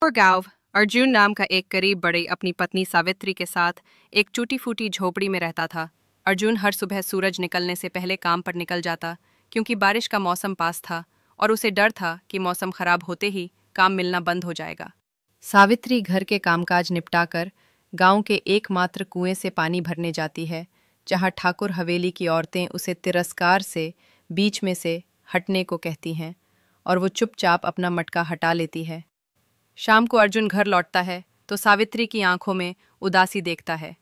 और गाँव। अर्जुन नाम का एक गरीब बड़े अपनी पत्नी सावित्री के साथ एक टूटी फूटी झोपड़ी में रहता था। अर्जुन हर सुबह सूरज निकलने से पहले काम पर निकल जाता, क्योंकि बारिश का मौसम पास था और उसे डर था कि मौसम खराब होते ही काम मिलना बंद हो जाएगा। सावित्री घर के कामकाज निपटाकर गांव के एकमात्र कुएं से पानी भरने जाती है, जहां ठाकुर हवेली की औरतें उसे तिरस्कार से बीच में से हटने को कहती हैं और वो चुपचाप अपना मटका हटा लेती है। शाम को अर्जुन घर लौटता है तो सावित्री की आंखों में उदासी देखता है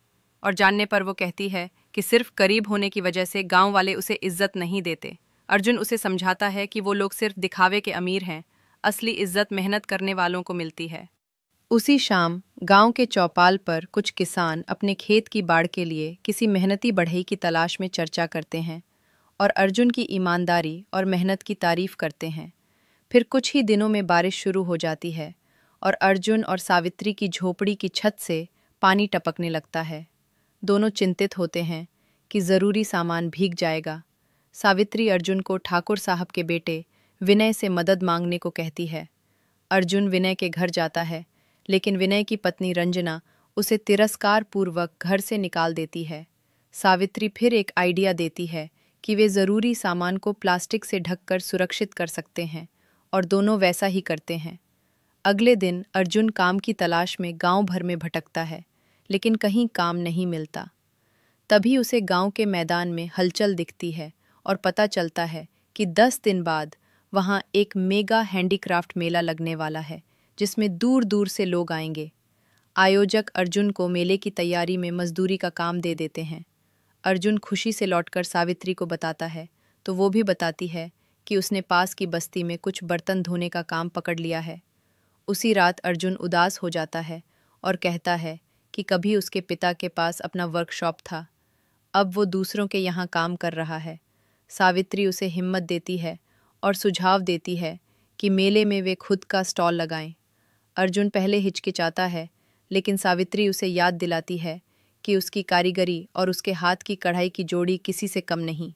और जानने पर वो कहती है कि सिर्फ करीब होने की वजह से गांव वाले उसे इज्जत नहीं देते। अर्जुन उसे समझाता है कि वो लोग सिर्फ दिखावे के अमीर हैं, असली इज्जत मेहनत करने वालों को मिलती है। उसी शाम गांव के चौपाल पर कुछ किसान अपने खेत की बाड़ के लिए किसी मेहनती बढ़ई की तलाश में चर्चा करते हैं और अर्जुन की ईमानदारी और मेहनत की तारीफ करते हैं। फिर कुछ ही दिनों में बारिश शुरू हो जाती है और अर्जुन और सावित्री की झोपड़ी की छत से पानी टपकने लगता है। दोनों चिंतित होते हैं कि ज़रूरी सामान भीग जाएगा। सावित्री अर्जुन को ठाकुर साहब के बेटे विनय से मदद मांगने को कहती है। अर्जुन विनय के घर जाता है, लेकिन विनय की पत्नी रंजना उसे तिरस्कार पूर्वक घर से निकाल देती है। सावित्री फिर एक आइडिया देती है कि वे ज़रूरी सामान को प्लास्टिक से ढककर सुरक्षित कर सकते हैं और दोनों वैसा ही करते हैं। अगले दिन अर्जुन काम की तलाश में गांव भर में भटकता है, लेकिन कहीं काम नहीं मिलता। तभी उसे गांव के मैदान में हलचल दिखती है और पता चलता है कि 10 दिन बाद वहां एक मेगा हैंडीक्राफ्ट मेला लगने वाला है, जिसमें दूर दूर से लोग आएंगे। आयोजक अर्जुन को मेले की तैयारी में मजदूरी का काम दे देते हैं। अर्जुन खुशी से लौटकर सावित्री को बताता है तो वो भी बताती है कि उसने पास की बस्ती में कुछ बर्तन धोने का काम पकड़ लिया है। उसी रात अर्जुन उदास हो जाता है और कहता है कि कभी उसके पिता के पास अपना वर्कशॉप था, अब वो दूसरों के यहाँ काम कर रहा है। सावित्री उसे हिम्मत देती है और सुझाव देती है कि मेले में वे खुद का स्टॉल लगाएं। अर्जुन पहले हिचकिचाता है, लेकिन सावित्री उसे याद दिलाती है कि उसकी कारीगरी और उसके हाथ की कढ़ाई की जोड़ी किसी से कम नहीं।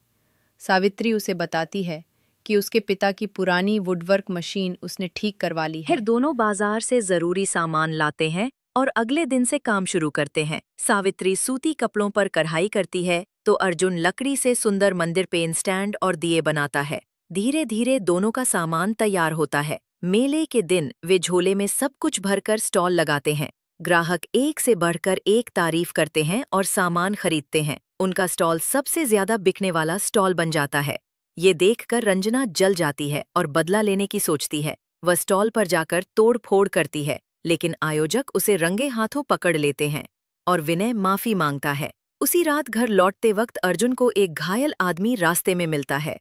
सावित्री उसे बताती है कि उसके पिता की पुरानी वुडवर्क मशीन उसने ठीक करवा ली है। फिर दोनों बाजार से जरूरी सामान लाते हैं और अगले दिन से काम शुरू करते हैं। सावित्री सूती कपड़ों पर कढ़ाई करती है तो अर्जुन लकड़ी से सुंदर मंदिर पेन स्टैंड और दिए बनाता है। धीरे धीरे दोनों का सामान तैयार होता है। मेले के दिन वे झोले में सब कुछ भरकर स्टॉल लगाते हैं। ग्राहक एक से बढ़कर एक तारीफ करते हैं और सामान खरीदते हैं। उनका स्टॉल सबसे ज्यादा बिकने वाला स्टॉल बन जाता है। ये देखकर रंजना जल जाती है और बदला लेने की सोचती है। वह स्टॉल पर जाकर तोड़ फोड़ करती है, लेकिन आयोजक उसे रंगे हाथों पकड़ लेते हैं और विनय माफी मांगता है। उसी रात घर लौटते वक्त अर्जुन को एक घायल आदमी रास्ते में मिलता है।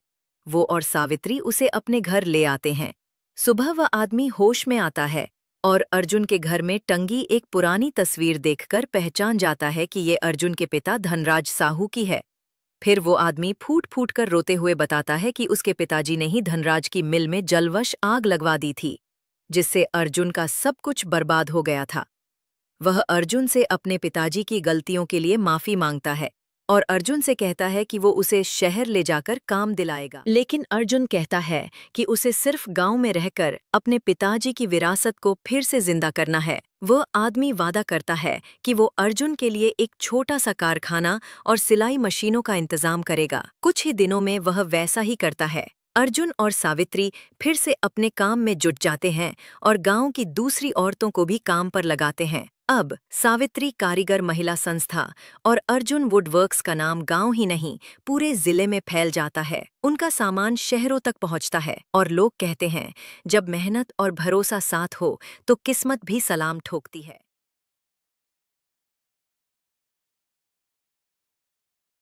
वो और सावित्री उसे अपने घर ले आते हैं। सुबह वह आदमी होश में आता है और अर्जुन के घर में टंगी एक पुरानी तस्वीर देखकर पहचान जाता है कि ये अर्जुन के पिता धनराज साहू की है। फिर वो आदमी फूट फूट कर रोते हुए बताता है कि उसके पिताजी ने ही धनराज की मिल में जलवश आग लगवा दी थी, जिससे अर्जुन का सब कुछ बर्बाद हो गया था। वह अर्जुन से अपने पिताजी की गलतियों के लिए माफी मांगता है और अर्जुन से कहता है कि वो उसे शहर ले जाकर काम दिलाएगा। लेकिन अर्जुन कहता है कि उसे सिर्फ गांव में रहकर अपने पिताजी की विरासत को फिर से जिंदा करना है। वह आदमी वादा करता है कि वो अर्जुन के लिए एक छोटा सा कारखाना और सिलाई मशीनों का इंतजाम करेगा। कुछ ही दिनों में वह वैसा ही करता है। अर्जुन और सावित्री फिर से अपने काम में जुट जाते हैं और गांव की दूसरी औरतों को भी काम पर लगाते हैं। अब सावित्री कारीगर महिला संस्था और अर्जुन वुडवर्क्स का नाम गांव ही नहीं पूरे जिले में फैल जाता है। उनका सामान शहरों तक पहुंचता है और लोग कहते हैं, जब मेहनत और भरोसा साथ हो तो किस्मत भी सलाम ठोकती है।